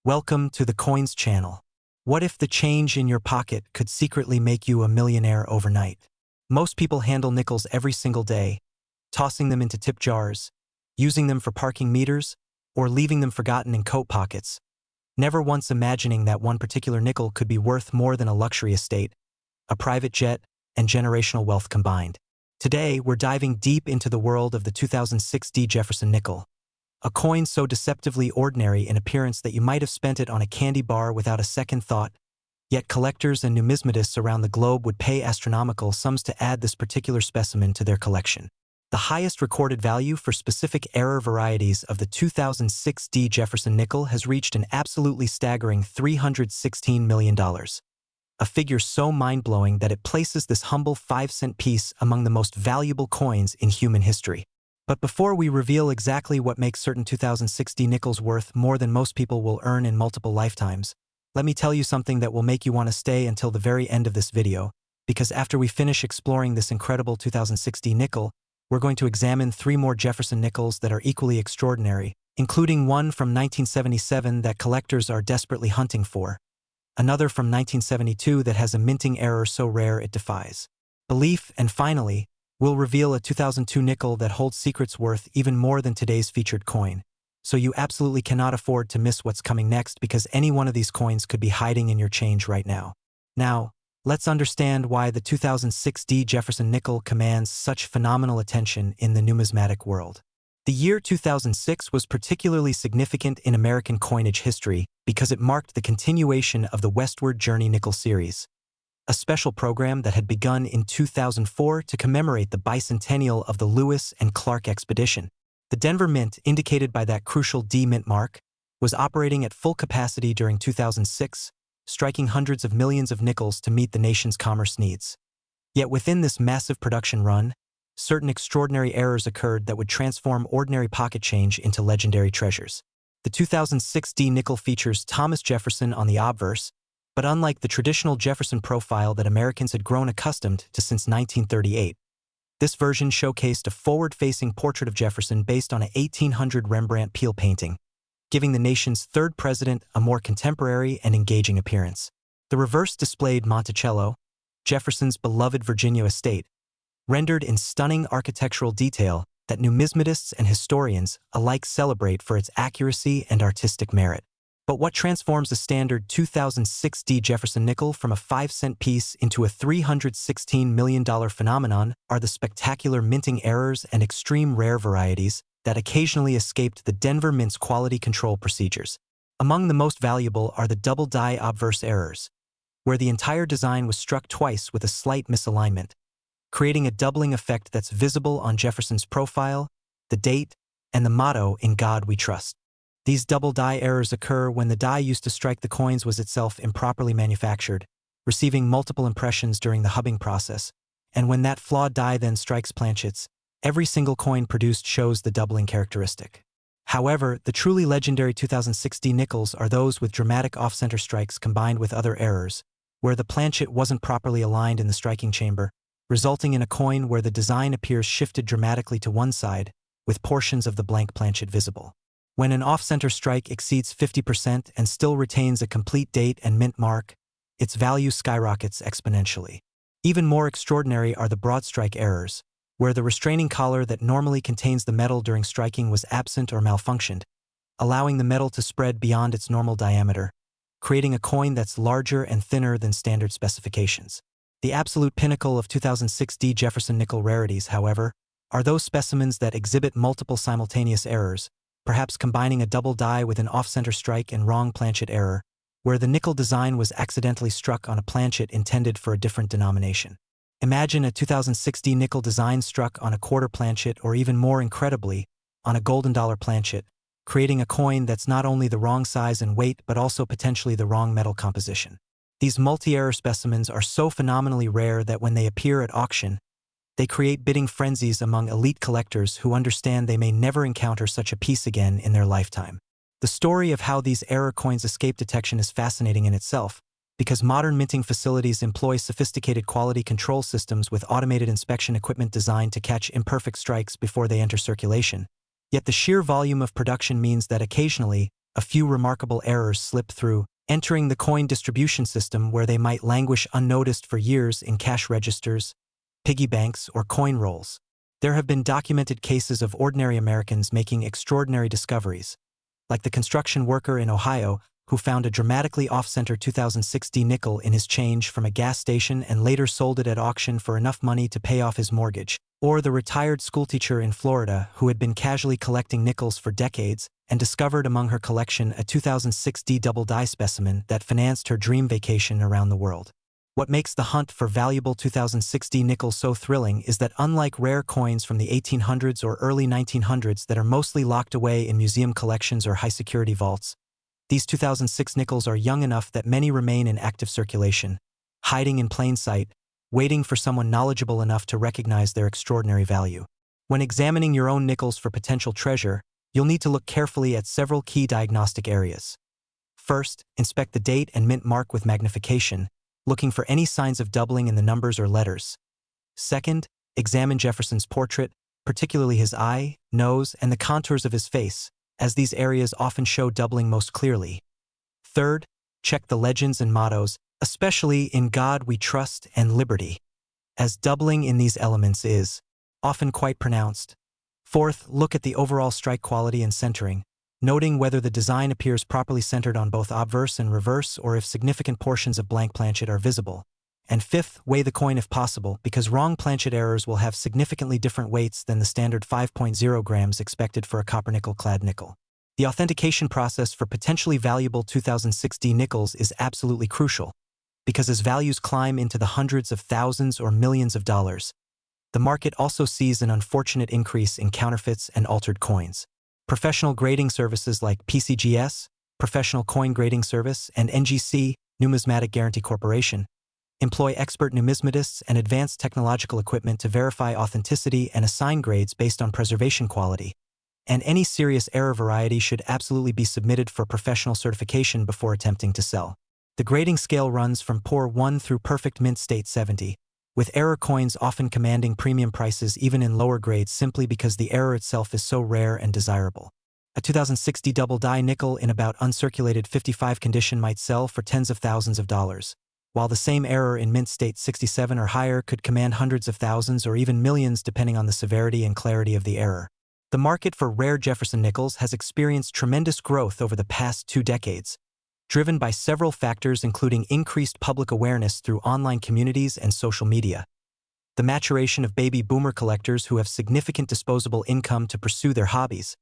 Welcome to the Coins channel. What if the change in your pocket could secretly make you a millionaire overnight? Most people handle nickels every single day, tossing them into tip jars, using them for parking meters, or leaving them forgotten in coat pockets, never once imagining that one particular nickel could be worth more than a luxury estate, a private jet, and generational wealth combined. Today, we're diving deep into the world of the 2006 Jefferson Nickel, a coin so deceptively ordinary in appearance that you might have spent it on a candy bar without a second thought, yet collectors and numismatists around the globe would pay astronomical sums to add this particular specimen to their collection. The highest recorded value for specific error varieties of the 2006 Jefferson Nickel has reached an absolutely staggering $316 million, a figure so mind-blowing that it places this humble 5-cent piece among the most valuable coins in human history. But before we reveal exactly what makes certain 2006 nickels worth more than most people will earn in multiple lifetimes, let me tell you something that will make you want to stay until the very end of this video, because after we finish exploring this incredible 2006 nickel, we're going to examine 3 more Jefferson Nickels that are equally extraordinary, including one from 1977 that collectors are desperately hunting for, another from 1972 that has a minting error so rare it defies belief, and finally, we'll reveal a 2002 nickel that holds secrets worth even more than today's featured coin. So you absolutely cannot afford to miss what's coming next, because any one of these coins could be hiding in your change right now. Now, let's understand why the 2006 Jefferson Nickel commands such phenomenal attention in the numismatic world. The year 2006 was particularly significant in American coinage history because it marked the continuation of the Westward Journey Nickel series, a special program that had begun in 2004 to commemorate the bicentennial of the Lewis and Clark expedition. The Denver Mint, indicated by that crucial D mint mark, was operating at full capacity during 2006, striking hundreds of millions of nickels to meet the nation's commerce needs. Yet within this massive production run, certain extraordinary errors occurred that would transform ordinary pocket change into legendary treasures. The 2006 nickel features Thomas Jefferson on the obverse, but unlike the traditional Jefferson profile that Americans had grown accustomed to since 1938, this version showcased a forward-facing portrait of Jefferson based on an 1800 Rembrandt Peale painting, giving the nation's 3rd president a more contemporary and engaging appearance. The reverse displayed Monticello, Jefferson's beloved Virginia estate, rendered in stunning architectural detail that numismatists and historians alike celebrate for its accuracy and artistic merit. But what transforms a standard 2006 Jefferson nickel from a 5-cent piece into a $316 million phenomenon are the spectacular minting errors and extreme rare varieties that occasionally escaped the Denver Mint's quality control procedures. Among the most valuable are the double die obverse errors, where the entire design was struck twice with a slight misalignment, creating a doubling effect that's visible on Jefferson's profile, the date, and the motto "In God We Trust." These double die errors occur when the die used to strike the coins was itself improperly manufactured, receiving multiple impressions during the hubbing process, and when that flawed die then strikes planchets, every single coin produced shows the doubling characteristic. However, the truly legendary 2006 nickels are those with dramatic off-center strikes combined with other errors, where the planchet wasn't properly aligned in the striking chamber, resulting in a coin where the design appears shifted dramatically to one side, with portions of the blank planchet visible. When an off-center strike exceeds 50% and still retains a complete date and mint mark, its value skyrockets exponentially. Even more extraordinary are the broad strike errors, where the restraining collar that normally contains the metal during striking was absent or malfunctioned, allowing the metal to spread beyond its normal diameter, creating a coin that's larger and thinner than standard specifications. The absolute pinnacle of 2006 Jefferson Nickel rarities, however, are those specimens that exhibit multiple simultaneous errors, perhaps combining a double die with an off-center strike and wrong planchet error, where the nickel design was accidentally struck on a planchet intended for a different denomination. Imagine a 2006 nickel design struck on a quarter planchet, or even more incredibly, on a golden dollar planchet, creating a coin that's not only the wrong size and weight but also potentially the wrong metal composition. These multi-error specimens are so phenomenally rare that when they appear at auction, they create bidding frenzies among elite collectors who understand they may never encounter such a piece again in their lifetime. The story of how these error coins escape detection is fascinating in itself, because modern minting facilities employ sophisticated quality control systems with automated inspection equipment designed to catch imperfect strikes before they enter circulation. Yet the sheer volume of production means that occasionally, a few remarkable errors slip through, entering the coin distribution system where they might languish unnoticed for years in cash registers, piggy banks, or coin rolls. There have been documented cases of ordinary Americans making extraordinary discoveries, like the construction worker in Ohio who found a dramatically off-center 2006 nickel in his change from a gas station and later sold it at auction for enough money to pay off his mortgage, or the retired schoolteacher in Florida who had been casually collecting nickels for decades and discovered among her collection a 2006 double die specimen that financed her dream vacation around the world. What makes the hunt for valuable 2006 nickels so thrilling is that unlike rare coins from the 1800s or early 1900s that are mostly locked away in museum collections or high-security vaults, these 2006 nickels are young enough that many remain in active circulation, hiding in plain sight, waiting for someone knowledgeable enough to recognize their extraordinary value. When examining your own nickels for potential treasure, you'll need to look carefully at several key diagnostic areas. First, inspect the date and mint mark with magnification, looking for any signs of doubling in the numbers or letters. Second, examine Jefferson's portrait, particularly his eye, nose, and the contours of his face, as these areas often show doubling most clearly. Third, check the legends and mottos, especially "In God We Trust" and "Liberty," as doubling in these elements is often quite pronounced. Fourth, look at the overall strike quality and centering, noting whether the design appears properly centered on both obverse and reverse or if significant portions of blank planchet are visible. And fifth, weigh the coin if possible, because wrong planchet errors will have significantly different weights than the standard 5.0 grams expected for a copper nickel-clad nickel. The authentication process for potentially valuable 2006 nickels is absolutely crucial, because as values climb into the hundreds of thousands or millions of dollars, the market also sees an unfortunate increase in counterfeits and altered coins. Professional grading services like PCGS, Professional Coin Grading Service, and NGC, Numismatic Guarantee Corporation, employ expert numismatists and advanced technological equipment to verify authenticity and assign grades based on preservation quality. And any serious error variety should absolutely be submitted for professional certification before attempting to sell. The grading scale runs from poor 1 through perfect mint state 70, with error coins often commanding premium prices even in lower grades simply because the error itself is so rare and desirable. A 2006 double die nickel in about uncirculated 55 condition might sell for tens of thousands of dollars, while the same error in mint state 67 or higher could command hundreds of thousands or even millions depending on the severity and clarity of the error. The market for rare Jefferson nickels has experienced tremendous growth over the past 2 decades, driven by several factors including increased public awareness through online communities and social media, the maturation of baby boomer collectors who have significant disposable income to pursue their hobbies,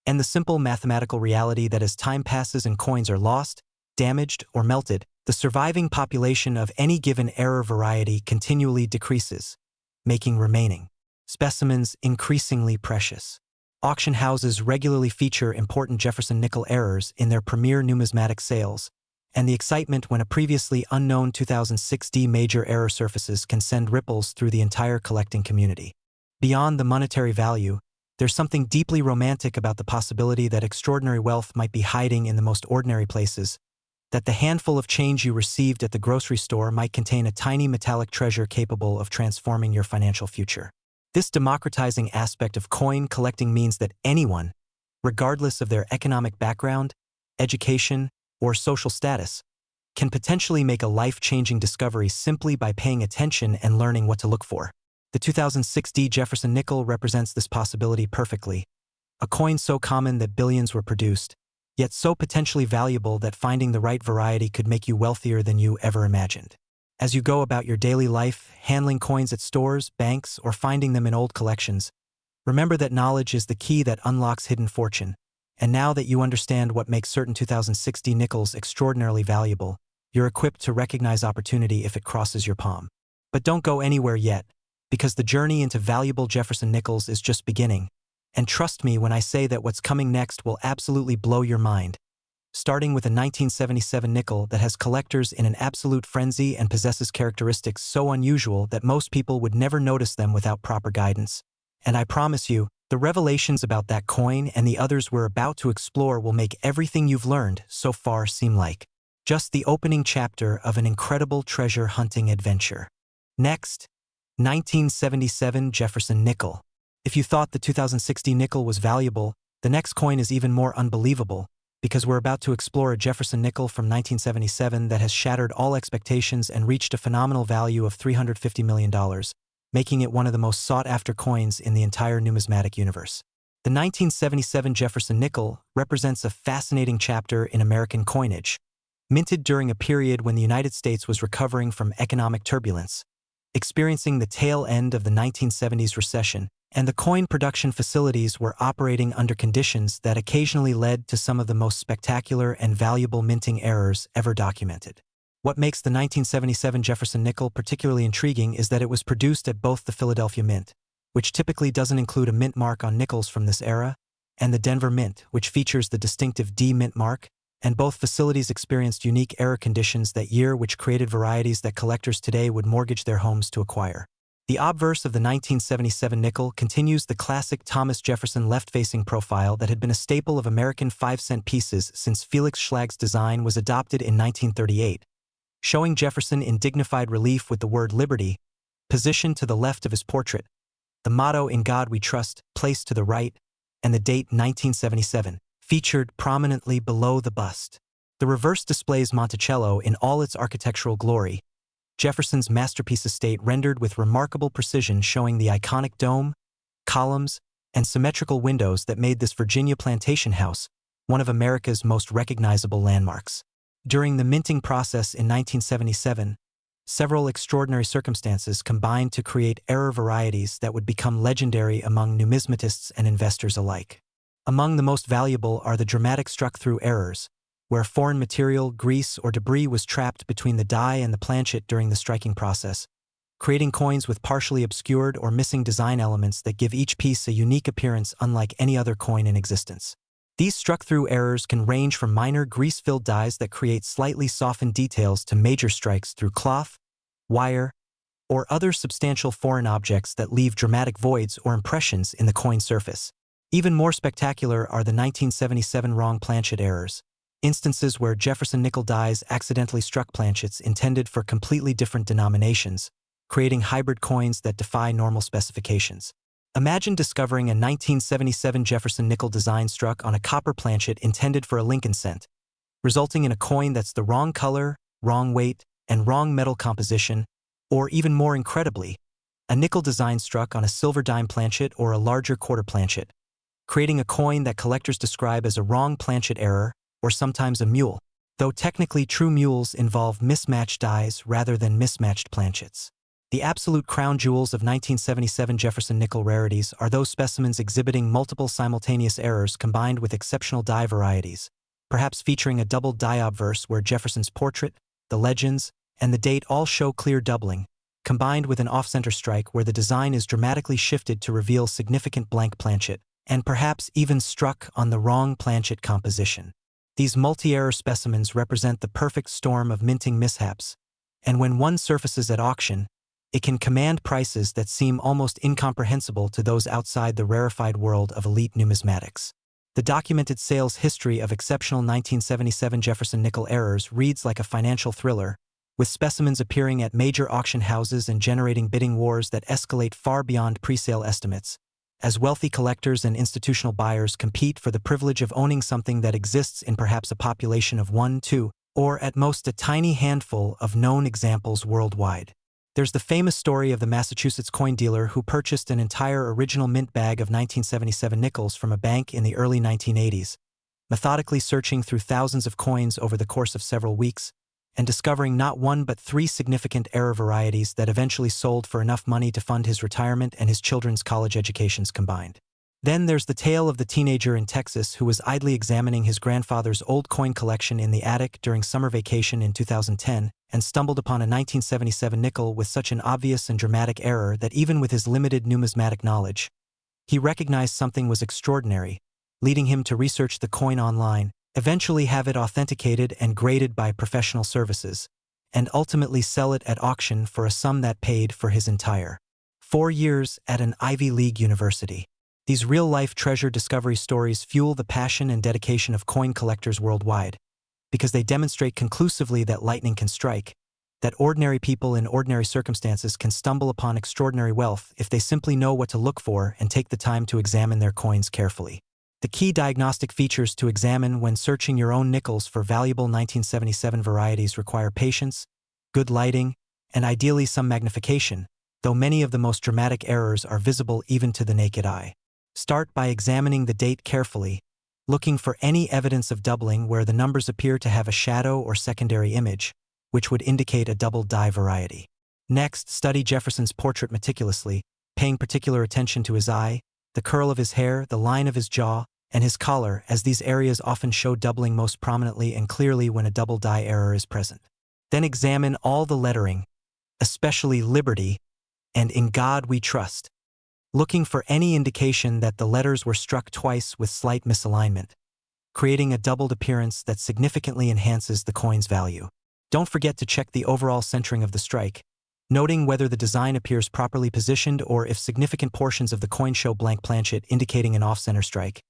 and the simple mathematical reality that as time passes and coins are lost, damaged, or melted, the surviving population of any given error variety continually decreases, making remaining specimens increasingly precious. Auction houses regularly feature important Jefferson nickel errors in their premier numismatic sales, and the excitement when a previously unknown 2006 major error surfaces can send ripples through the entire collecting community. Beyond the monetary value, there's something deeply romantic about the possibility that extraordinary wealth might be hiding in the most ordinary places, that the handful of change you received at the grocery store might contain a tiny metallic treasure capable of transforming your financial future. This democratizing aspect of coin collecting means that anyone, regardless of their economic background, education, or social status, can potentially make a life-changing discovery simply by paying attention and learning what to look for. The 2006 Jefferson Nickel represents this possibility perfectly, a coin so common that billions were produced, yet so potentially valuable that finding the right variety could make you wealthier than you ever imagined. As you go about your daily life, handling coins at stores, banks, or finding them in old collections, remember that knowledge is the key that unlocks hidden fortune. And now that you understand what makes certain 2006 nickels extraordinarily valuable, you're equipped to recognize opportunity if it crosses your palm. But don't go anywhere yet, because the journey into valuable Jefferson nickels is just beginning. And trust me when I say that what's coming next will absolutely blow your mind. Starting with a 1977 nickel that has collectors in an absolute frenzy and possesses characteristics so unusual that most people would never notice them without proper guidance. And I promise you, the revelations about that coin and the others we're about to explore will make everything you've learned so far seem like just the opening chapter of an incredible treasure hunting adventure. Next, 1977 Jefferson Nickel. If you thought the 2060 nickel was valuable, the next coin is even more unbelievable, because we're about to explore a Jefferson nickel from 1977 that has shattered all expectations and reached a phenomenal value of $350 million, making it one of the most sought-after coins in the entire numismatic universe. The 1977 Jefferson Nickel represents a fascinating chapter in American coinage, minted during a period when the United States was recovering from economic turbulence, experiencing the tail end of the 1970s recession, and the coin production facilities were operating under conditions that occasionally led to some of the most spectacular and valuable minting errors ever documented. What makes the 1977 Jefferson Nickel particularly intriguing is that it was produced at both the Philadelphia Mint, which typically doesn't include a mint mark on nickels from this era, and the Denver Mint, which features the distinctive D mint mark, and both facilities experienced unique error conditions that year which created varieties that collectors today would mortgage their homes to acquire. The obverse of the 1977 nickel continues the classic Thomas Jefferson left-facing profile that had been a staple of American 5-cent pieces since Felix Schlage's design was adopted in 1938, showing Jefferson in dignified relief with the word liberty, positioned to the left of his portrait, the motto "In God We Trust" placed to the right, and the date 1977, featured prominently below the bust. The reverse displays Monticello in all its architectural glory, Jefferson's masterpiece estate rendered with remarkable precision, showing the iconic dome, columns, and symmetrical windows that made this Virginia plantation house one of America's most recognizable landmarks. During the minting process in 1977, several extraordinary circumstances combined to create error varieties that would become legendary among numismatists and investors alike. Among the most valuable are the dramatic struck-through errors, where foreign material, grease, or debris was trapped between the die and the planchet during the striking process, creating coins with partially obscured or missing design elements that give each piece a unique appearance unlike any other coin in existence. These struck-through errors can range from minor grease-filled dies that create slightly softened details to major strikes through cloth, wire, or other substantial foreign objects that leave dramatic voids or impressions in the coin surface. Even more spectacular are the 1977 wrong planchet errors, instances where Jefferson nickel dies accidentally struck planchets intended for completely different denominations, creating hybrid coins that defy normal specifications. Imagine discovering a 1977 Jefferson nickel design struck on a copper planchet intended for a Lincoln cent, resulting in a coin that's the wrong color, wrong weight, and wrong metal composition, or even more incredibly, a nickel design struck on a silver dime planchet or a larger quarter planchet, creating a coin that collectors describe as a wrong planchet error, or sometimes a mule, though technically true mules involve mismatched dies rather than mismatched planchets. The absolute crown jewels of 1977 Jefferson nickel rarities are those specimens exhibiting multiple simultaneous errors combined with exceptional die varieties, perhaps featuring a doubled die obverse where Jefferson's portrait, the legends, and the date all show clear doubling, combined with an off-center strike where the design is dramatically shifted to reveal significant blank planchet, and perhaps even struck on the wrong planchet composition. These multi-error specimens represent the perfect storm of minting mishaps, and when one surfaces at auction, it can command prices that seem almost incomprehensible to those outside the rarefied world of elite numismatics. The documented sales history of exceptional 1977 Jefferson nickel errors reads like a financial thriller, with specimens appearing at major auction houses and generating bidding wars that escalate far beyond pre-sale estimates, as wealthy collectors and institutional buyers compete for the privilege of owning something that exists in perhaps a population of 1, 2, or at most a tiny handful of known examples worldwide. There's the famous story of the Massachusetts coin dealer who purchased an entire original mint bag of 1977 nickels from a bank in the early 1980s, methodically searching through thousands of coins over the course of several weeks, and discovering not one but 3 significant error varieties that eventually sold for enough money to fund his retirement and his children's college educations combined. Then there's the tale of the teenager in Texas who was idly examining his grandfather's old coin collection in the attic during summer vacation in 2010 and stumbled upon a 1977 nickel with such an obvious and dramatic error that even with his limited numismatic knowledge, he recognized something was extraordinary, leading him to research the coin online, eventually have it authenticated and graded by professional services, and ultimately sell it at auction for a sum that paid for his entire 4 years at an Ivy League university. These real-life treasure discovery stories fuel the passion and dedication of coin collectors worldwide, because they demonstrate conclusively that lightning can strike, that ordinary people in ordinary circumstances can stumble upon extraordinary wealth if they simply know what to look for and take the time to examine their coins carefully. The key diagnostic features to examine when searching your own nickels for valuable 1977 varieties require patience, good lighting, and ideally some magnification, though many of the most dramatic errors are visible even to the naked eye. Start by examining the date carefully, looking for any evidence of doubling where the numbers appear to have a shadow or secondary image, which would indicate a double die variety. Next, study Jefferson's portrait meticulously, paying particular attention to his eye, the curl of his hair, the line of his jaw, and his collar, as these areas often show doubling most prominently and clearly when a double die error is present. Then examine all the lettering, especially Liberty and In God We Trust, looking for any indication that the letters were struck twice with slight misalignment, creating a doubled appearance that significantly enhances the coin's value. Don't forget to check the overall centering of the strike, noting whether the design appears properly positioned or if significant portions of the coin show blank planchet indicating an off-center strike.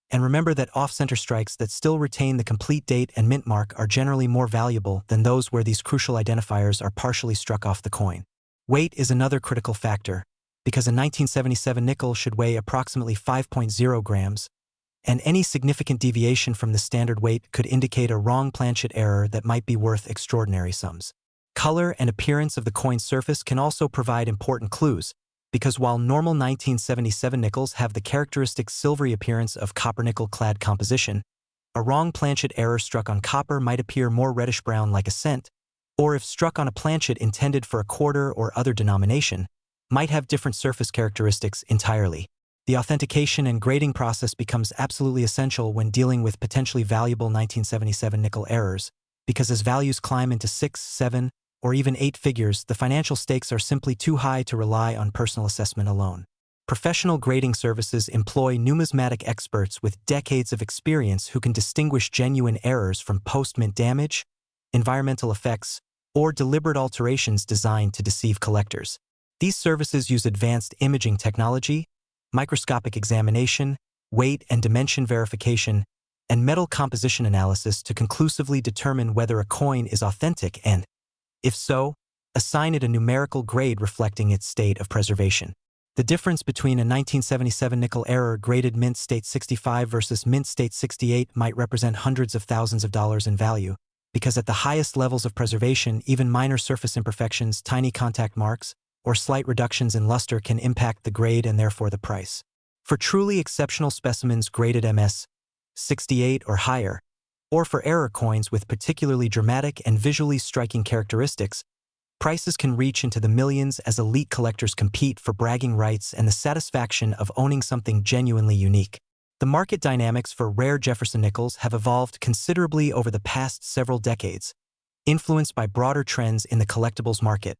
And remember that off-center strikes that still retain the complete date and mint mark are generally more valuable than those where these crucial identifiers are partially struck off the coin. Weight is another critical factor, because a 1977 nickel should weigh approximately 5.0 grams, and any significant deviation from the standard weight could indicate a wrong planchet error that might be worth extraordinary sums. Color and appearance of the coin's surface can also provide important clues, because while normal 1977 nickels have the characteristic silvery appearance of copper-nickel-clad composition, a wrong planchet error struck on copper might appear more reddish-brown like a cent, or if struck on a planchet intended for a quarter or other denomination, might have different surface characteristics entirely. The authentication and grading process becomes absolutely essential when dealing with potentially valuable 1977 nickel errors, because as values climb into 6, 7, or even 8 figures, the financial stakes are simply too high to rely on personal assessment alone. Professional grading services employ numismatic experts with decades of experience who can distinguish genuine errors from post-mint damage, environmental effects, or deliberate alterations designed to deceive collectors. These services use advanced imaging technology, microscopic examination, weight and dimension verification, and metal composition analysis to conclusively determine whether a coin is authentic and, if so, assign it a numerical grade reflecting its state of preservation. The difference between a 1977 nickel error graded mint state 65 versus mint state 68 might represent hundreds of thousands of dollars in value, because at the highest levels of preservation, even minor surface imperfections, tiny contact marks, or slight reductions in luster can impact the grade and therefore the price. For truly exceptional specimens graded MS 68 or higher, or for error coins with particularly dramatic and visually striking characteristics, prices can reach into the millions as elite collectors compete for bragging rights and the satisfaction of owning something genuinely unique. The market dynamics for rare Jefferson Nickels have evolved considerably over the past several decades, influenced by broader trends in the collectibles market,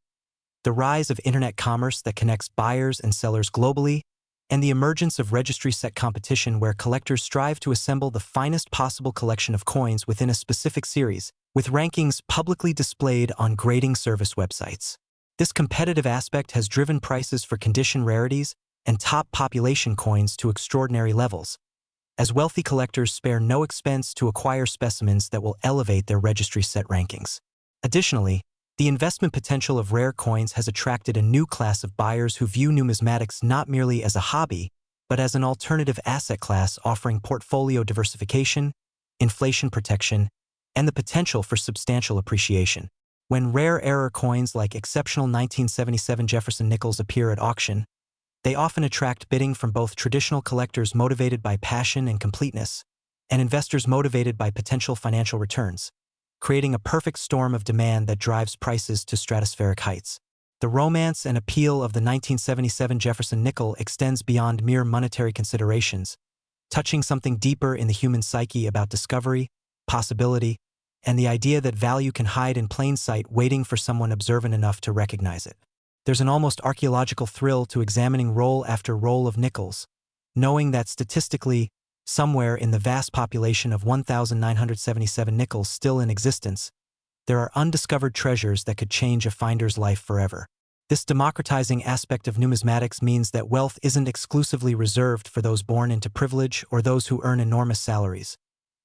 the rise of internet commerce that connects buyers and sellers globally, and the emergence of registry-set competition where collectors strive to assemble the finest possible collection of coins within a specific series, with rankings publicly displayed on grading service websites. This competitive aspect has driven prices for condition rarities and top population coins to extraordinary levels, as wealthy collectors spare no expense to acquire specimens that will elevate their registry-set rankings. Additionally, the investment potential of rare coins has attracted a new class of buyers who view numismatics not merely as a hobby, but as an alternative asset class offering portfolio diversification, inflation protection, and the potential for substantial appreciation. When rare error coins like exceptional 1977 Jefferson Nickels appear at auction, they often attract bidding from both traditional collectors motivated by passion and completeness, and investors motivated by potential financial returns, creating a perfect storm of demand that drives prices to stratospheric heights. The romance and appeal of the 1977 Jefferson Nickel extends beyond mere monetary considerations, touching something deeper in the human psyche about discovery, possibility, and the idea that value can hide in plain sight waiting for someone observant enough to recognize it. There's an almost archaeological thrill to examining roll after roll of nickels, knowing that statistically, somewhere in the vast population of 1,977 nickels still in existence, there are undiscovered treasures that could change a finder's life forever. This democratizing aspect of numismatics means that wealth isn't exclusively reserved for those born into privilege or those who earn enormous salaries,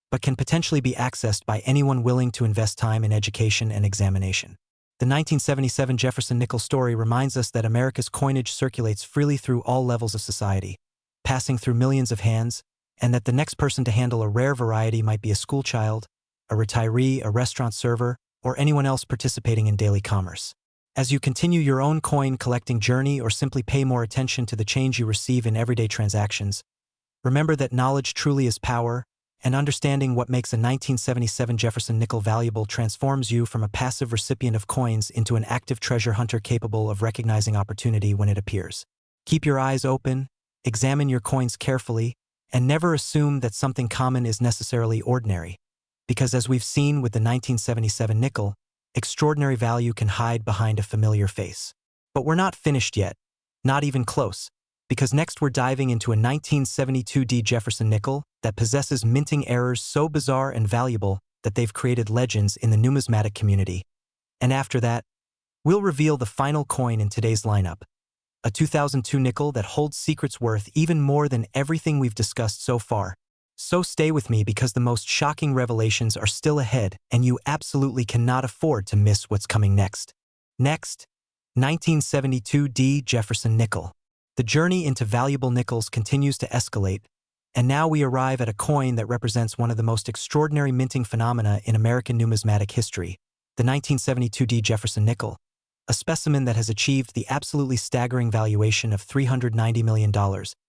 but can potentially be accessed by anyone willing to invest time in education and examination. The 1977 Jefferson Nickel story reminds us that America's coinage circulates freely through all levels of society, passing through millions of hands, and that the next person to handle a rare variety might be a schoolchild, a retiree, a restaurant server, or anyone else participating in daily commerce. As you continue your own coin collecting journey or simply pay more attention to the change you receive in everyday transactions, remember that knowledge truly is power, and understanding what makes a 1977 Jefferson nickel valuable transforms you from a passive recipient of coins into an active treasure hunter capable of recognizing opportunity when it appears. Keep your eyes open, examine your coins carefully, and never assume that something common is necessarily ordinary, because as we've seen with the 1977 nickel, extraordinary value can hide behind a familiar face. But we're not finished yet, not even close, because next we're diving into a 1972D Jefferson nickel that possesses minting errors so bizarre and valuable that they've created legends in the numismatic community. And after that, we'll reveal the final coin in today's lineup, a 2002 nickel that holds secrets worth even more than everything we've discussed so far. So stay with me because the most shocking revelations are still ahead and you absolutely cannot afford to miss what's coming next. Next, 1972D Jefferson Nickel. The journey into valuable nickels continues to escalate, and now we arrive at a coin that represents one of the most extraordinary minting phenomena in American numismatic history, the 1972D Jefferson Nickel, a specimen that has achieved the absolutely staggering valuation of $390 million,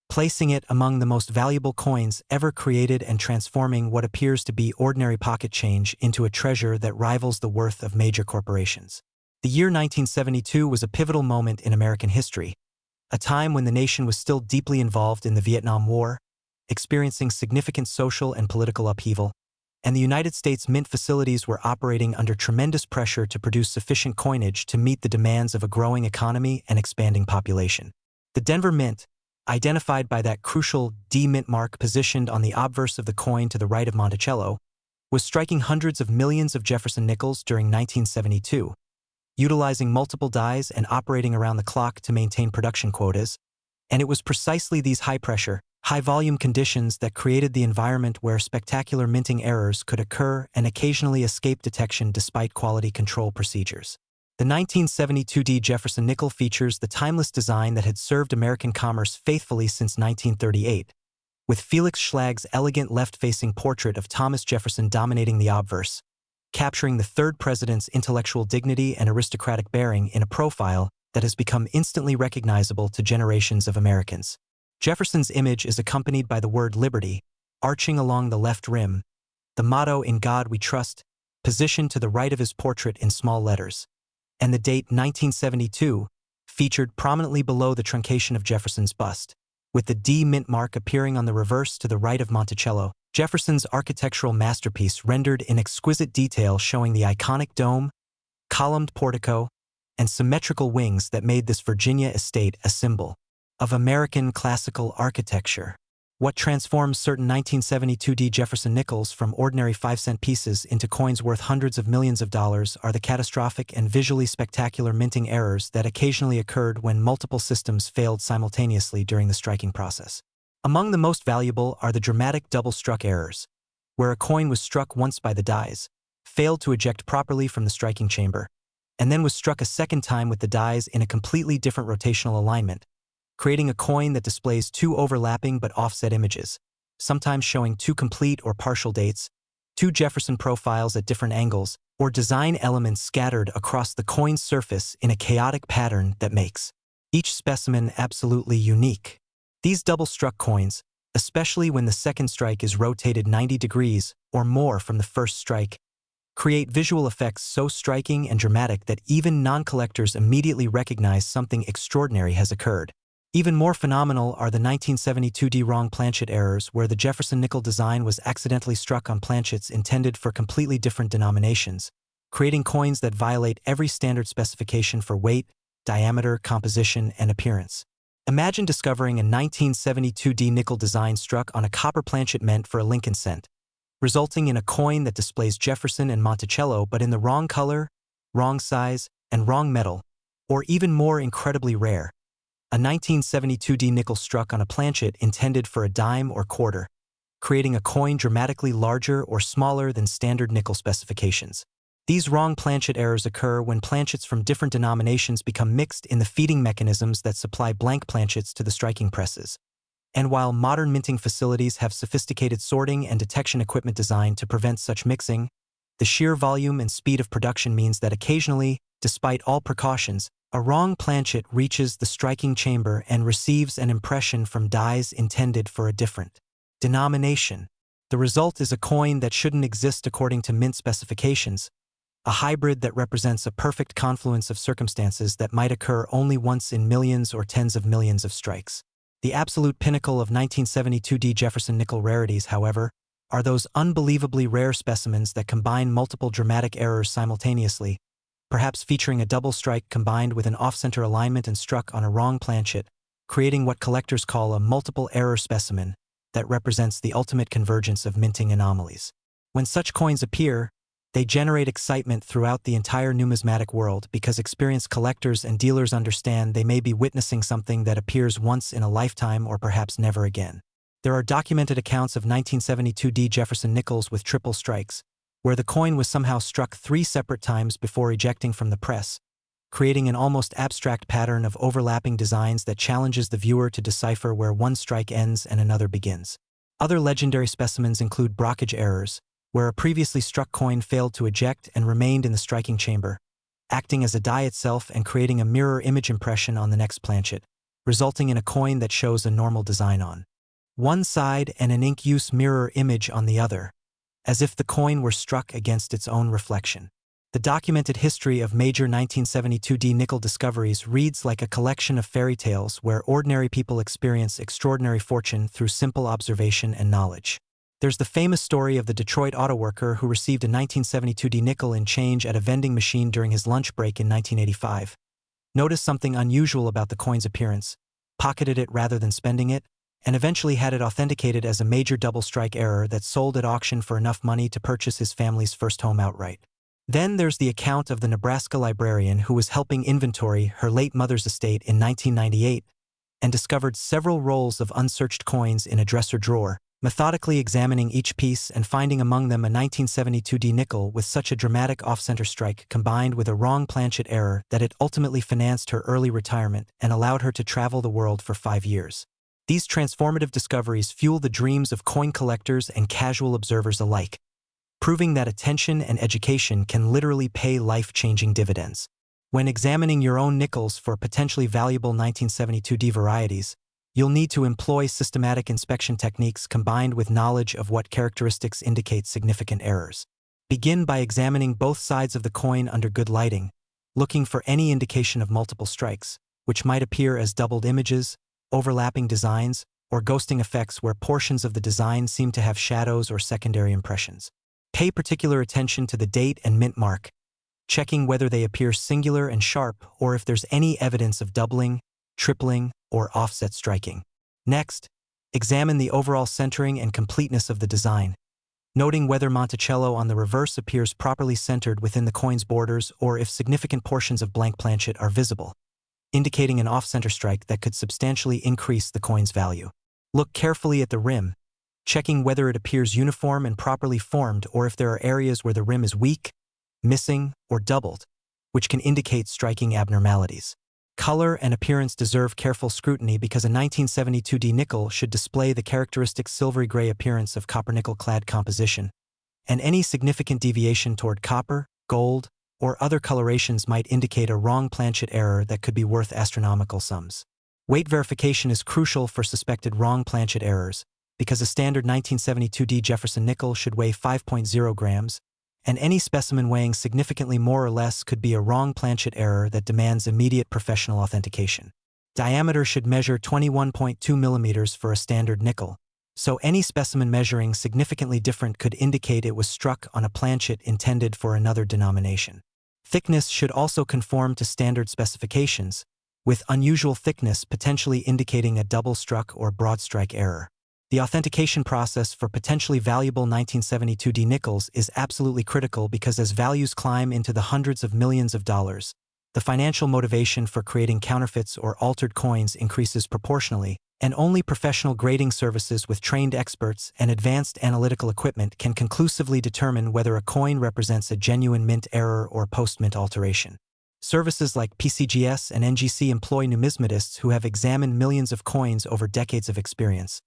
placing it among the most valuable coins ever created and transforming what appears to be ordinary pocket change into a treasure that rivals the worth of major corporations. The year 1972 was a pivotal moment in American history, a time when the nation was still deeply involved in the Vietnam War, experiencing significant social and political upheaval, and the United States Mint facilities were operating under tremendous pressure to produce sufficient coinage to meet the demands of a growing economy and expanding population. The Denver Mint, identified by that crucial D mint mark positioned on the obverse of the coin to the right of Monticello, was striking hundreds of millions of Jefferson nickels during 1972, utilizing multiple dies and operating around the clock to maintain production quotas, and it was precisely these high-pressure, high-volume conditions that created the environment where spectacular minting errors could occur and occasionally escape detection despite quality control procedures. The 1972D Jefferson Nickel features the timeless design that had served American commerce faithfully since 1938, with Felix Schlag's elegant left-facing portrait of Thomas Jefferson dominating the obverse, capturing the third president's intellectual dignity and aristocratic bearing in a profile that has become instantly recognizable to generations of Americans. Jefferson's image is accompanied by the word liberty, arching along the left rim, the motto "In God We Trust," positioned to the right of his portrait in small letters, and the date 1972, featured prominently below the truncation of Jefferson's bust, with the D mint mark appearing on the reverse to the right of Monticello, Jefferson's architectural masterpiece rendered in exquisite detail showing the iconic dome, columned portico, and symmetrical wings that made this Virginia estate a symbol of American classical architecture. What transforms certain 1972D Jefferson nickels from ordinary 5-cent pieces into coins worth hundreds of millions of dollars are the catastrophic and visually spectacular minting errors that occasionally occurred when multiple systems failed simultaneously during the striking process. Among the most valuable are the dramatic double-struck errors, where a coin was struck once by the dies, failed to eject properly from the striking chamber, and then was struck a second time with the dies in a completely different rotational alignment, creating a coin that displays two overlapping but offset images, sometimes showing two complete or partial dates, two Jefferson profiles at different angles, or design elements scattered across the coin's surface in a chaotic pattern that makes each specimen absolutely unique. These double-struck coins, especially when the second strike is rotated 90 degrees or more from the first strike, create visual effects so striking and dramatic that even non-collectors immediately recognize something extraordinary has occurred. Even more phenomenal are the 1972D wrong planchet errors where the Jefferson nickel design was accidentally struck on planchets intended for completely different denominations, creating coins that violate every standard specification for weight, diameter, composition, and appearance. Imagine discovering a 1972D nickel design struck on a copper planchet meant for a Lincoln cent, resulting in a coin that displays Jefferson and Monticello but in the wrong color, wrong size, and wrong metal, or even more incredibly rare, a 1972D nickel struck on a planchet intended for a dime or quarter, creating a coin dramatically larger or smaller than standard nickel specifications. These wrong planchet errors occur when planchets from different denominations become mixed in the feeding mechanisms that supply blank planchets to the striking presses, And while modern minting facilities have sophisticated sorting and detection equipment designed to prevent such mixing, the sheer volume and speed of production means that occasionally, despite all precautions, a wrong planchet reaches the striking chamber and receives an impression from dies intended for a different denomination. The result is a coin that shouldn't exist according to mint specifications, a hybrid that represents a perfect confluence of circumstances that might occur only once in millions or tens of millions of strikes. The absolute pinnacle of 1972D Jefferson Nickel rarities, however, are those unbelievably rare specimens that combine multiple dramatic errors simultaneously, perhaps featuring a double strike combined with an off-center alignment and struck on a wrong planchet, creating what collectors call a multiple error specimen that represents the ultimate convergence of minting anomalies. When such coins appear, they generate excitement throughout the entire numismatic world because experienced collectors and dealers understand they may be witnessing something that appears once in a lifetime or perhaps never again. There are documented accounts of 1972D Jefferson Nickels with triple strikes, where the coin was somehow struck 3 separate times before ejecting from the press, creating an almost abstract pattern of overlapping designs that challenges the viewer to decipher where one strike ends and another begins. Other legendary specimens include brockage errors, where a previously struck coin failed to eject and remained in the striking chamber, acting as a die itself and creating a mirror image impression on the next planchet, resulting in a coin that shows a normal design on one side and an ink-use mirror image on the other, as if the coin were struck against its own reflection. The documented history of major 1972D nickel discoveries reads like a collection of fairy tales where ordinary people experience extraordinary fortune through simple observation and knowledge. There's the famous story of the Detroit auto worker who received a 1972D nickel in change at a vending machine during his lunch break in 1985. Noticed something unusual about the coin's appearance, pocketed it rather than spending it, and eventually had it authenticated as a major double strike error that sold at auction for enough money to purchase his family's first home outright. Then there's the account of the Nebraska librarian who was helping inventory her late mother's estate in 1998 and discovered several rolls of unsearched coins in a dresser drawer, methodically examining each piece and finding among them a 1972D nickel with such a dramatic off-center strike combined with a wrong planchet error that it ultimately financed her early retirement and allowed her to travel the world for 5 years. These transformative discoveries fuel the dreams of coin collectors and casual observers alike, proving that attention and education can literally pay life-changing dividends. When examining your own nickels for potentially valuable 1972D varieties, you'll need to employ systematic inspection techniques combined with knowledge of what characteristics indicate significant errors. Begin by examining both sides of the coin under good lighting, looking for any indication of multiple strikes, which might appear as doubled images, overlapping designs, or ghosting effects where portions of the design seem to have shadows or secondary impressions. Pay particular attention to the date and mint mark, checking whether they appear singular and sharp or if there's any evidence of doubling, tripling, or offset striking. Next, examine the overall centering and completeness of the design, noting whether Monticello on the reverse appears properly centered within the coin's borders or if significant portions of blank planchet are visible, indicating an off-center strike that could substantially increase the coin's value. Look carefully at the rim, checking whether it appears uniform and properly formed or if there are areas where the rim is weak, missing, or doubled, which can indicate striking abnormalities. Color and appearance deserve careful scrutiny because a 1972D nickel should display the characteristic silvery gray appearance of copper-nickel-clad composition, and any significant deviation toward copper, gold, or other colorations might indicate a wrong planchet error that could be worth astronomical sums. Weight verification is crucial for suspected wrong planchet errors, because a standard 1972D Jefferson nickel should weigh 5.0 grams, and any specimen weighing significantly more or less could be a wrong planchet error that demands immediate professional authentication. Diameter should measure 21.2 millimeters for a standard nickel, so any specimen measuring significantly different could indicate it was struck on a planchet intended for another denomination. Thickness should also conform to standard specifications, with unusual thickness potentially indicating a double struck or broad strike error. The authentication process for potentially valuable 1972D nickels is absolutely critical because as values climb into the hundreds of millions of dollars, the financial motivation for creating counterfeits or altered coins increases proportionally, and only professional grading services with trained experts and advanced analytical equipment can conclusively determine whether a coin represents a genuine mint error or post-mint alteration. Services like PCGS and NGC employ numismatists who have examined millions of coins over decades of experience,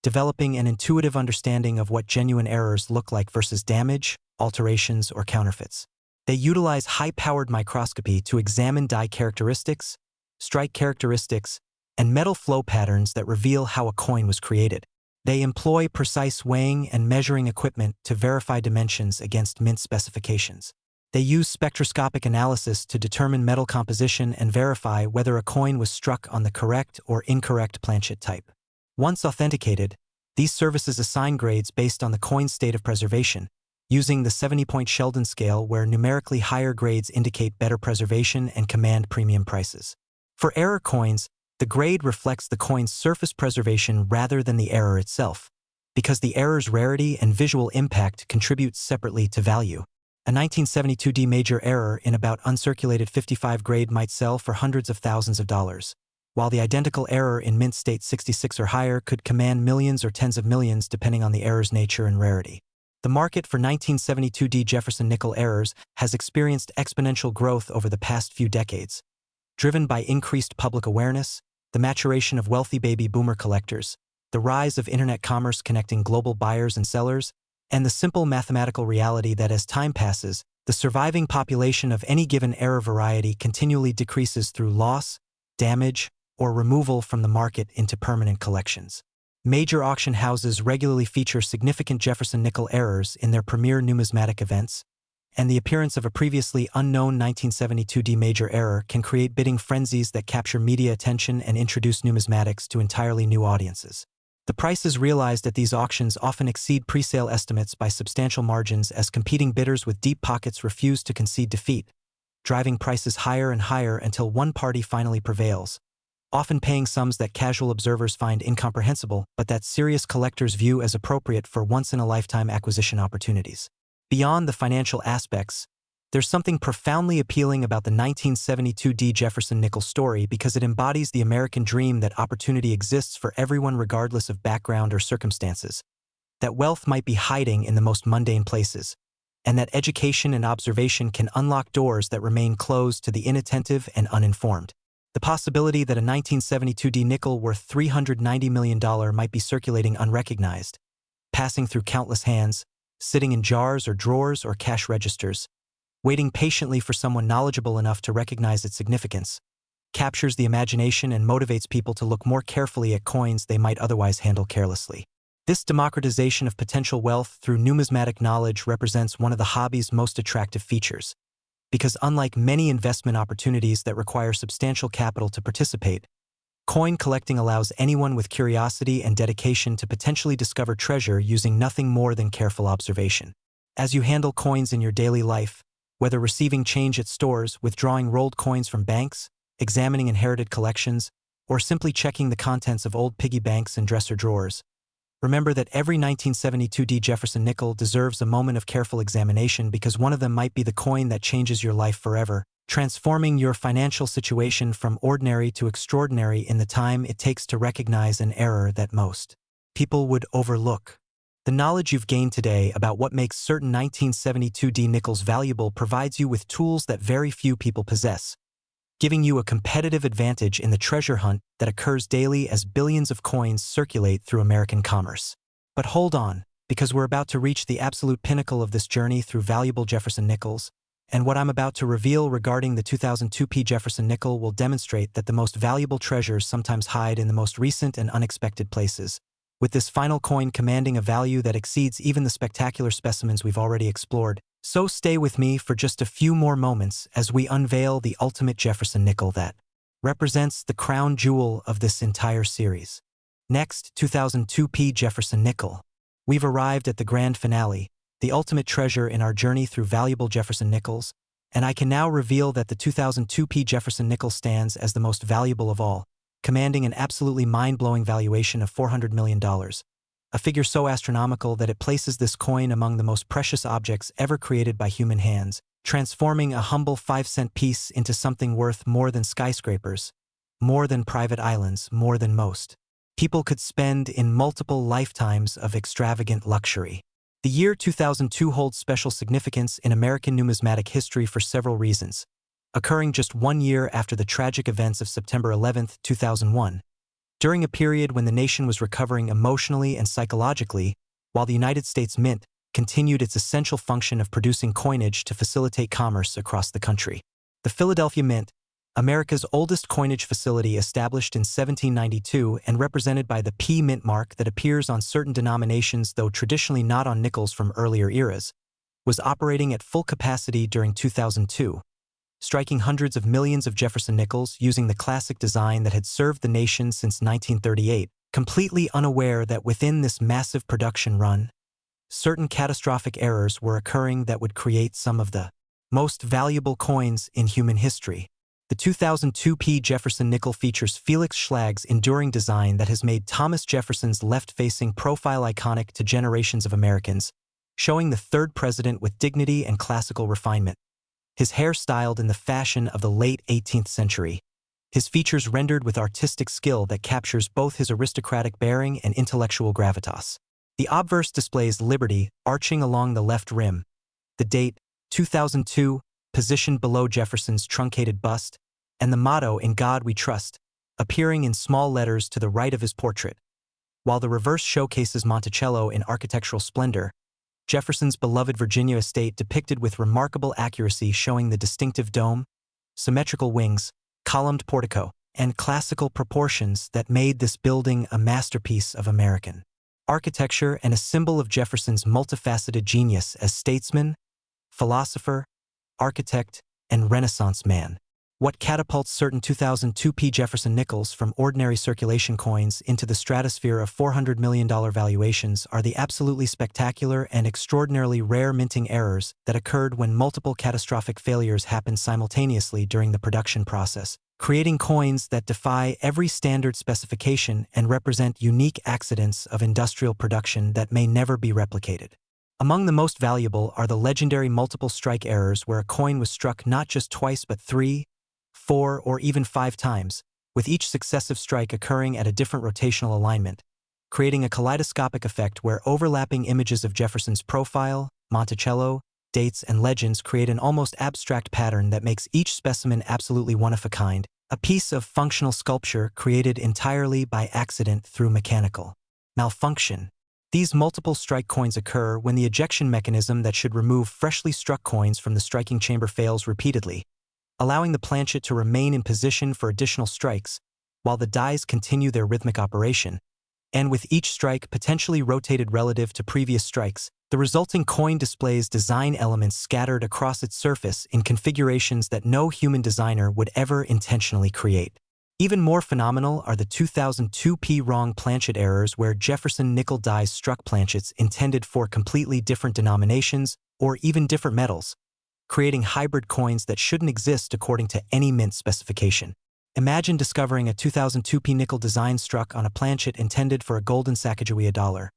developing an intuitive understanding of what genuine errors look like versus damage, alterations, or counterfeits. They utilize high-powered microscopy to examine die characteristics, strike characteristics, and metal flow patterns that reveal how a coin was created. They employ precise weighing and measuring equipment to verify dimensions against mint specifications. They use spectroscopic analysis to determine metal composition and verify whether a coin was struck on the correct or incorrect planchet type. Once authenticated, these services assign grades based on the coin's state of preservation, using the 70-point Sheldon scale where numerically higher grades indicate better preservation and command premium prices. For error coins, the grade reflects the coin's surface preservation rather than the error itself, because the error's rarity and visual impact contribute separately to value. A 1972D major error in about uncirculated 55 grade might sell for hundreds of thousands of dollars, while the identical error in mint state 66 or higher could command millions or tens of millions depending on the error's nature and rarity. The market for 1972D Jefferson Nickel errors has experienced exponential growth over the past few decades, driven by increased public awareness, the maturation of wealthy baby boomer collectors, the rise of internet commerce connecting global buyers and sellers, and the simple mathematical reality that as time passes, the surviving population of any given error variety continually decreases through loss, damage, or removal from the market into permanent collections. Major auction houses regularly feature significant Jefferson Nickel errors in their premier numismatic events, and the appearance of a previously unknown 1972D major error can create bidding frenzies that capture media attention and introduce numismatics to entirely new audiences. The prices realized at these auctions often exceed pre-sale estimates by substantial margins as competing bidders with deep pockets refuse to concede defeat, driving prices higher and higher until one party finally prevails, often paying sums that casual observers find incomprehensible but that serious collectors view as appropriate for once-in-a-lifetime acquisition opportunities. Beyond the financial aspects, there's something profoundly appealing about the 1972D Jefferson Nickel story because it embodies the American dream that opportunity exists for everyone regardless of background or circumstances, that wealth might be hiding in the most mundane places, and that education and observation can unlock doors that remain closed to the inattentive and uninformed. The possibility that a 1972D nickel worth $390 million might be circulating unrecognized, passing through countless hands, sitting in jars or drawers or cash registers, waiting patiently for someone knowledgeable enough to recognize its significance, captures the imagination and motivates people to look more carefully at coins they might otherwise handle carelessly. This democratization of potential wealth through numismatic knowledge represents one of the hobby's most attractive features, because unlike many investment opportunities that require substantial capital to participate, coin collecting allows anyone with curiosity and dedication to potentially discover treasure using nothing more than careful observation. As you handle coins in your daily life, whether receiving change at stores, withdrawing rolled coins from banks, examining inherited collections, or simply checking the contents of old piggy banks and dresser drawers, remember that every 1972D Jefferson Nickel deserves a moment of careful examination because one of them might be the coin that changes your life forever, transforming your financial situation from ordinary to extraordinary in the time it takes to recognize an error that most people would overlook. The knowledge you've gained today about what makes certain 1972D nickels valuable provides you with tools that very few people possess, giving you a competitive advantage in the treasure hunt that occurs daily as billions of coins circulate through American commerce. But hold on, because we're about to reach the absolute pinnacle of this journey through valuable Jefferson Nickels, and what I'm about to reveal regarding the 2002P Jefferson Nickel will demonstrate that the most valuable treasures sometimes hide in the most recent and unexpected places, with this final coin commanding a value that exceeds even the spectacular specimens we've already explored. So stay with me for just a few more moments as we unveil the ultimate Jefferson Nickel that represents the crown jewel of this entire series. Next, 2002P Jefferson Nickel. We've arrived at the grand finale, the ultimate treasure in our journey through valuable Jefferson Nickels, and I can now reveal that the 2002P Jefferson Nickel stands as the most valuable of all, commanding an absolutely mind-blowing valuation of $400 million, a figure so astronomical that it places this coin among the most precious objects ever created by human hands, transforming a humble 5-cent piece into something worth more than skyscrapers, more than private islands, more than most people could spend in multiple lifetimes of extravagant luxury. The year 2002 holds special significance in American numismatic history for several reasons. occurring just 1 year after the tragic events of September 11, 2001, during a period when the nation was recovering emotionally and psychologically, while the United States Mint continued its essential function of producing coinage to facilitate commerce across the country. The Philadelphia Mint, America's oldest coinage facility, established in 1792 and represented by the P mint mark that appears on certain denominations though traditionally not on nickels from earlier eras, was operating at full capacity during 2002, striking hundreds of millions of Jefferson Nickels using the classic design that had served the nation since 1938, completely unaware that within this massive production run, certain catastrophic errors were occurring that would create some of the most valuable coins in human history. The 2002 P. Jefferson Nickel features Felix Schlag's enduring design that has made Thomas Jefferson's left-facing profile iconic to generations of Americans, showing the third president with dignity and classical refinement. His hair styled in the fashion of the late 18th century. His features rendered with artistic skill that captures both his aristocratic bearing and intellectual gravitas. The obverse displays liberty, arching along the left rim. The date, 2002, positioned below Jefferson's truncated bust, and the motto, "In God We Trust," appearing in small letters to the right of his portrait. While the reverse showcases Monticello in architectural splendor, Jefferson's beloved Virginia estate depicted with remarkable accuracy, showing the distinctive dome, symmetrical wings, columned portico, and classical proportions that made this building a masterpiece of American architecture and a symbol of Jefferson's multifaceted genius as statesman, philosopher, architect, and Renaissance man. What catapults certain 2002 P. Jefferson Nickels from ordinary circulation coins into the stratosphere of $400 million valuations are the absolutely spectacular and extraordinarily rare minting errors that occurred when multiple catastrophic failures happened simultaneously during the production process, creating coins that defy every standard specification and represent unique accidents of industrial production that may never be replicated. Among the most valuable are the legendary multiple strike errors, where a coin was struck not just twice but 3, 4, or even 5 times, with each successive strike occurring at a different rotational alignment, creating a kaleidoscopic effect where overlapping images of Jefferson's profile, Monticello, dates, and legends create an almost abstract pattern that makes each specimen absolutely one of a kind, a piece of functional sculpture created entirely by accident through mechanical malfunction. These multiple strike coins occur when the ejection mechanism that should remove freshly struck coins from the striking chamber fails repeatedly, allowing the planchet to remain in position for additional strikes, while the dies continue their rhythmic operation, and with each strike potentially rotated relative to previous strikes, the resulting coin displays design elements scattered across its surface in configurations that no human designer would ever intentionally create. Even more phenomenal are the 2002 P. wrong planchet errors, where Jefferson nickel dies struck planchets intended for completely different denominations or even different metals, creating hybrid coins that shouldn't exist according to any mint specification. Imagine discovering a 2002 P nickel design struck on a planchet intended for a golden Sacagawea dollar,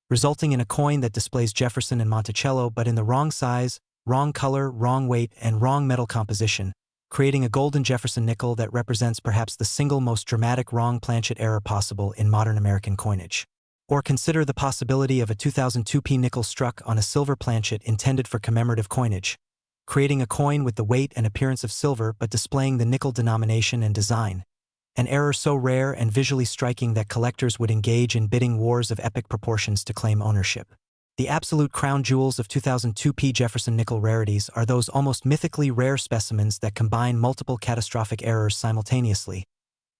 resulting in a coin that displays Jefferson and Monticello but in the wrong size, wrong color, wrong weight, and wrong metal composition, creating a golden Jefferson nickel that represents perhaps the single most dramatic wrong planchet error possible in modern American coinage. Or consider the possibility of a 2002 P nickel struck on a silver planchet intended for commemorative coinage, creating a coin with the weight and appearance of silver but displaying the nickel denomination and design, an error so rare and visually striking that collectors would engage in bidding wars of epic proportions to claim ownership. The absolute crown jewels of 2002 P. Jefferson Nickel rarities are those almost mythically rare specimens that combine multiple catastrophic errors simultaneously,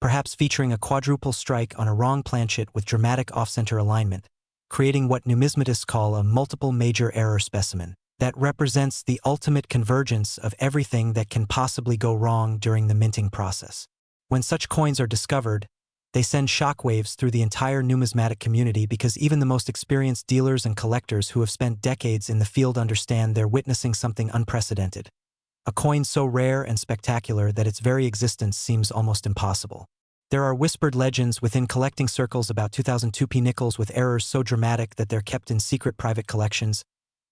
perhaps featuring a quadruple strike on a wrong planchet with dramatic off-center alignment, creating what numismatists call a multiple major error specimen that represents the ultimate convergence of everything that can possibly go wrong during the minting process. When such coins are discovered, they send shockwaves through the entire numismatic community, because even the most experienced dealers and collectors who have spent decades in the field understand they're witnessing something unprecedented. A coin so rare and spectacular that its very existence seems almost impossible. There are whispered legends within collecting circles about 2002 P nickels with errors so dramatic that they're kept in secret private collections,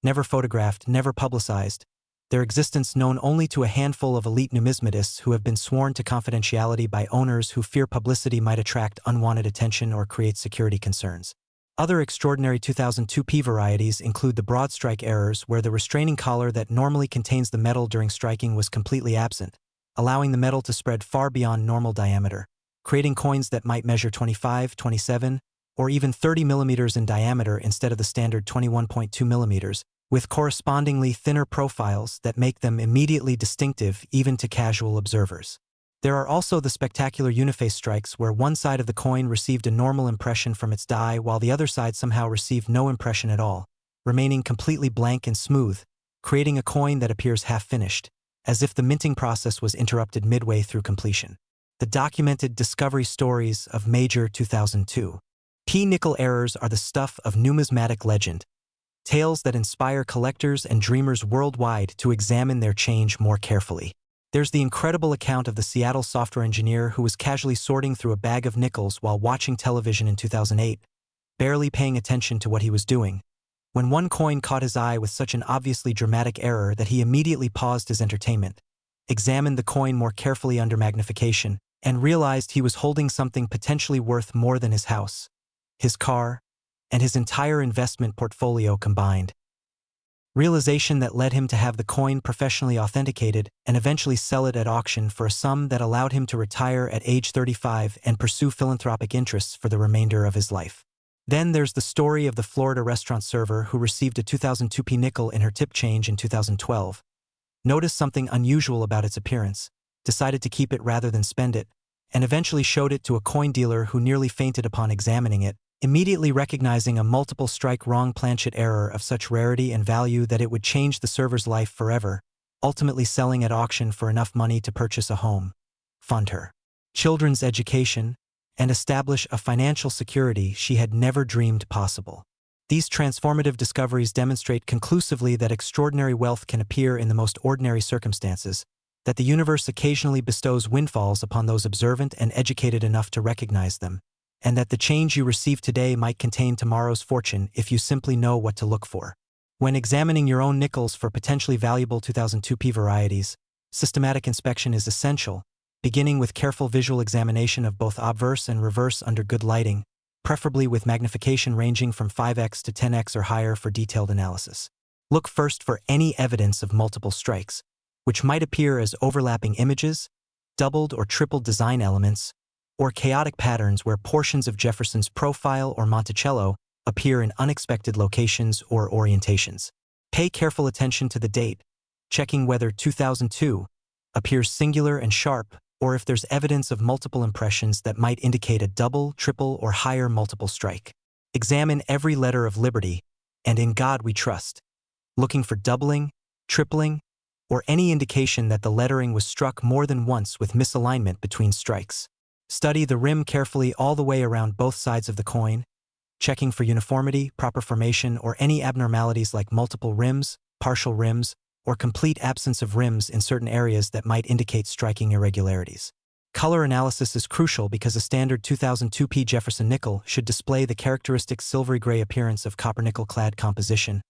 never photographed, never publicized, their existence known only to a handful of elite numismatists who have been sworn to confidentiality by owners who fear publicity might attract unwanted attention or create security concerns. Other extraordinary 2002 P varieties include the broad strike errors, where the restraining collar that normally contains the metal during striking was completely absent, allowing the metal to spread far beyond normal diameter, creating coins that might measure 25, 27, or even 30 millimeters in diameter instead of the standard 21.2 millimeters, with correspondingly thinner profiles that make them immediately distinctive even to casual observers. There are also the spectacular uniface strikes where one side of the coin received a normal impression from its die while the other side somehow received no impression at all, remaining completely blank and smooth, creating a coin that appears half-finished, as if the minting process was interrupted midway through completion. The documented discovery stories of Major 2002. Nickel errors are the stuff of numismatic legend, tales that inspire collectors and dreamers worldwide to examine their change more carefully. There's the incredible account of the Seattle software engineer who was casually sorting through a bag of nickels while watching television in 2008, barely paying attention to what he was doing, when one coin caught his eye with such an obviously dramatic error that he immediately paused his entertainment, examined the coin more carefully under magnification, and realized he was holding something potentially worth more than his house, his car, and his entire investment portfolio combined. Realization that led him to have the coin professionally authenticated and eventually sell it at auction for a sum that allowed him to retire at age 35 and pursue philanthropic interests for the remainder of his life. Then there's the story of the Florida restaurant server who received a 2002 nickel in her tip change in 2012, noticed something unusual about its appearance, decided to keep it rather than spend it, and eventually showed it to a coin dealer who nearly fainted upon examining it, immediately recognizing a multiple strike wrong planchet error of such rarity and value that it would change the server's life forever, ultimately selling at auction for enough money to purchase a home, fund her children's education, and establish a financial security she had never dreamed possible. These transformative discoveries demonstrate conclusively that extraordinary wealth can appear in the most ordinary circumstances, that the universe occasionally bestows windfalls upon those observant and educated enough to recognize them, and that the change you receive today might contain tomorrow's fortune if you simply know what to look for. When examining your own nickels for potentially valuable 2002 varieties, systematic inspection is essential, beginning with careful visual examination of both obverse and reverse under good lighting, preferably with magnification ranging from 5x to 10x or higher for detailed analysis. Look first for any evidence of multiple strikes, which might appear as overlapping images, doubled or tripled design elements, or chaotic patterns where portions of Jefferson's profile or Monticello appear in unexpected locations or orientations. Pay careful attention to the date, checking whether 2002 appears singular and sharp, or if there's evidence of multiple impressions that might indicate a double, triple, or higher multiple strike. Examine every letter of Liberty, and in God we trust, looking for doubling, tripling, or any indication that the lettering was struck more than once with misalignment between strikes. Study the rim carefully all the way around both sides of the coin, checking for uniformity, proper formation, or any abnormalities like multiple rims, partial rims, or complete absence of rims in certain areas that might indicate striking irregularities. Color analysis is crucial because a standard 2002 Jefferson Nickel should display the characteristic silvery gray appearance of copper-nickel-clad composition,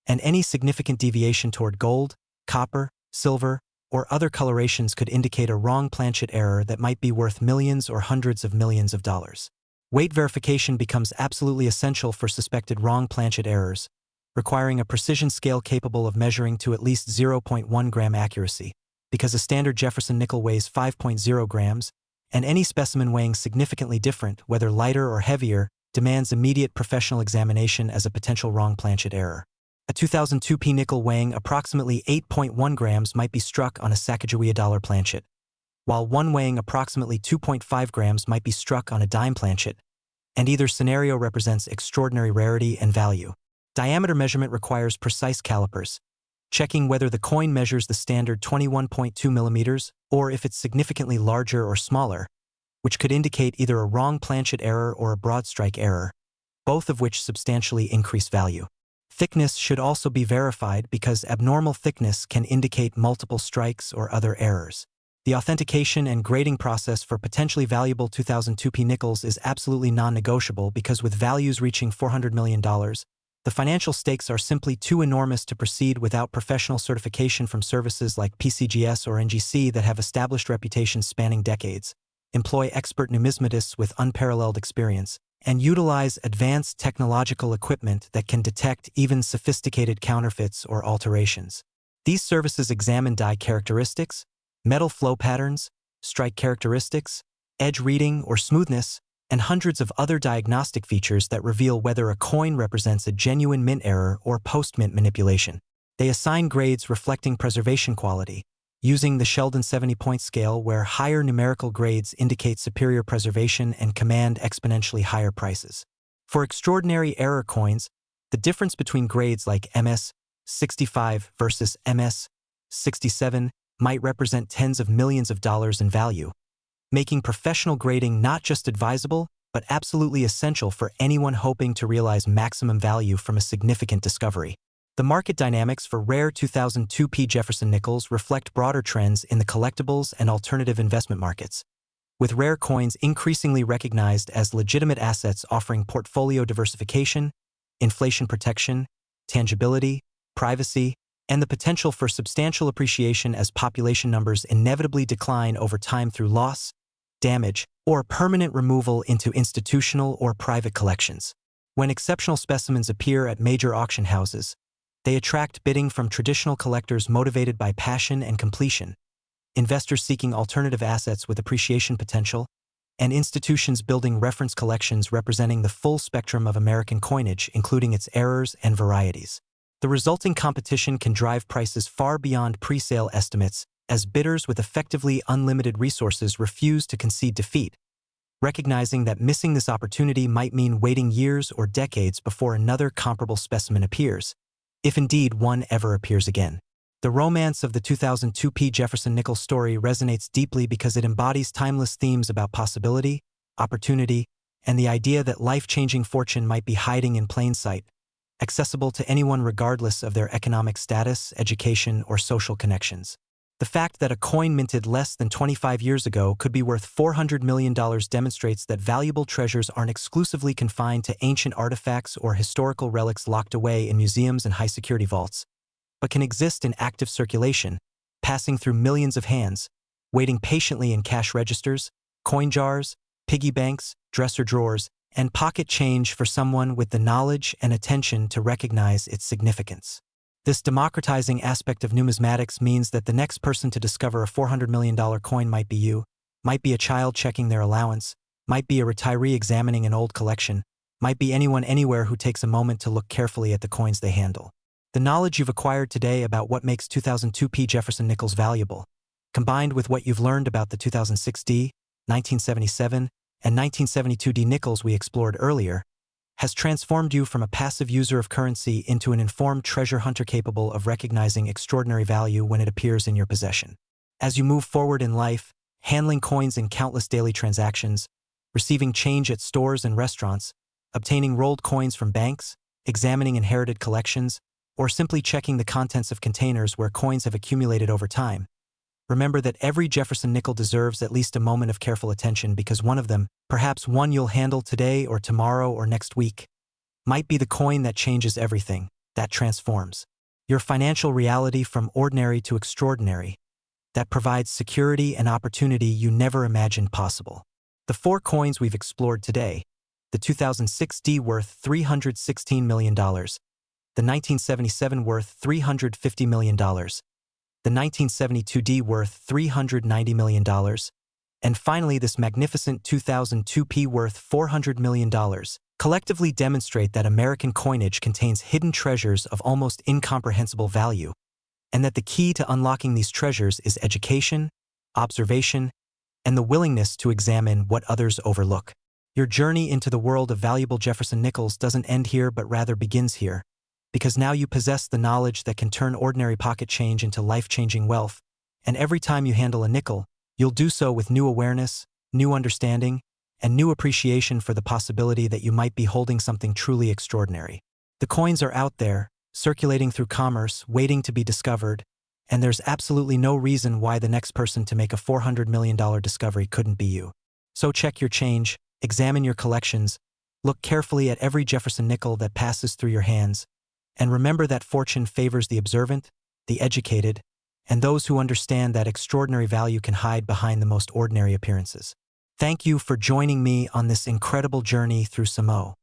and any significant deviation toward gold, copper, silver, or other colorations could indicate a wrong planchet error that might be worth millions or hundreds of millions of dollars. Weight verification becomes absolutely essential for suspected wrong planchet errors, requiring a precision scale capable of measuring to at least 0.1 gram accuracy, because a standard Jefferson nickel weighs 5.0 grams, and any specimen weighing significantly different, whether lighter or heavier, demands immediate professional examination as a potential wrong planchet error. A 2002 nickel weighing approximately 8.1 grams might be struck on a Sacagawea dollar planchet, while one weighing approximately 2.5 grams might be struck on a dime planchet, and either scenario represents extraordinary rarity and value. Diameter measurement requires precise calipers, checking whether the coin measures the standard 21.2 millimeters or if it's significantly larger or smaller, which could indicate either a wrong planchet error or a broad strike error, both of which substantially increase value. Thickness should also be verified because abnormal thickness can indicate multiple strikes or other errors. The authentication and grading process for potentially valuable 2002 nickels is absolutely non-negotiable because with values reaching $400 million, the financial stakes are simply too enormous to proceed without professional certification from services like PCGS or NGC that have established reputations spanning decades, employ expert numismatists with unparalleled experience, and utilize advanced technological equipment that can detect even sophisticated counterfeits or alterations. These services examine die characteristics, metal flow patterns, strike characteristics, edge reading or smoothness, and hundreds of other diagnostic features that reveal whether a coin represents a genuine mint error or post-mint manipulation. They assign grades reflecting preservation quality, using the Sheldon 70-point scale where higher numerical grades indicate superior preservation and command exponentially higher prices. For extraordinary error coins, the difference between grades like MS 65 versus MS 67 might represent tens of millions of dollars in value, making professional grading not just advisable, but absolutely essential for anyone hoping to realize maximum value from a significant discovery. The market dynamics for rare 2002P Jefferson Nickels reflect broader trends in the collectibles and alternative investment markets, with rare coins increasingly recognized as legitimate assets offering portfolio diversification, inflation protection, tangibility, privacy, and the potential for substantial appreciation as population numbers inevitably decline over time through loss, damage, or permanent removal into institutional or private collections. When exceptional specimens appear at major auction houses, they attract bidding from traditional collectors motivated by passion and completion, investors seeking alternative assets with appreciation potential, and institutions building reference collections representing the full spectrum of American coinage, including its errors and varieties. The resulting competition can drive prices far beyond pre-sale estimates as bidders with effectively unlimited resources refuse to concede defeat, recognizing that missing this opportunity might mean waiting years or decades before another comparable specimen appears, if indeed one ever appears again. The romance of the 2002P Jefferson Nickel story resonates deeply because it embodies timeless themes about possibility, opportunity, and the idea that life-changing fortune might be hiding in plain sight, accessible to anyone regardless of their economic status, education, or social connections. The fact that a coin minted less than 25 years ago could be worth $400 million demonstrates that valuable treasures aren't exclusively confined to ancient artifacts or historical relics locked away in museums and high-security vaults, but can exist in active circulation, passing through millions of hands, waiting patiently in cash registers, coin jars, piggy banks, dresser drawers, and pocket change for someone with the knowledge and attention to recognize its significance. This democratizing aspect of numismatics means that the next person to discover a $400 million coin might be you, might be a child checking their allowance, might be a retiree examining an old collection, might be anyone anywhere who takes a moment to look carefully at the coins they handle. The knowledge you've acquired today about what makes 2002P Jefferson Nickels valuable, combined with what you've learned about the 2006D, 1977, and 1972D Nickels we explored earlier, has transformed you from a passive user of currency into an informed treasure hunter capable of recognizing extraordinary value when it appears in your possession. As you move forward in life, handling coins in countless daily transactions, receiving change at stores and restaurants, obtaining rolled coins from banks, examining inherited collections, or simply checking the contents of containers where coins have accumulated over time, remember that every Jefferson Nickel deserves at least a moment of careful attention because one of them, perhaps one you'll handle today or tomorrow or next week, might be the coin that changes everything, that transforms your financial reality from ordinary to extraordinary, that provides security and opportunity you never imagined possible. The four coins we've explored today, the 2006D worth $316 million, the 1977 worth $350 million, the 1972D worth $390 million, and finally this magnificent 2002P worth $400 million, collectively demonstrate that American coinage contains hidden treasures of almost incomprehensible value, and that the key to unlocking these treasures is education, observation, and the willingness to examine what others overlook. Your journey into the world of valuable Jefferson Nickels doesn't end here but rather begins here, because now you possess the knowledge that can turn ordinary pocket change into life-changing wealth, and every time you handle a nickel, you'll do so with new awareness, new understanding, and new appreciation for the possibility that you might be holding something truly extraordinary. The coins are out there, circulating through commerce, waiting to be discovered, and there's absolutely no reason why the next person to make a $400 million discovery couldn't be you. So check your change, examine your collections, look carefully at every Jefferson Nickel that passes through your hands, and remember that fortune favors the observant, the educated, and those who understand that extraordinary value can hide behind the most ordinary appearances. Thank you for joining me on this incredible journey through Samo.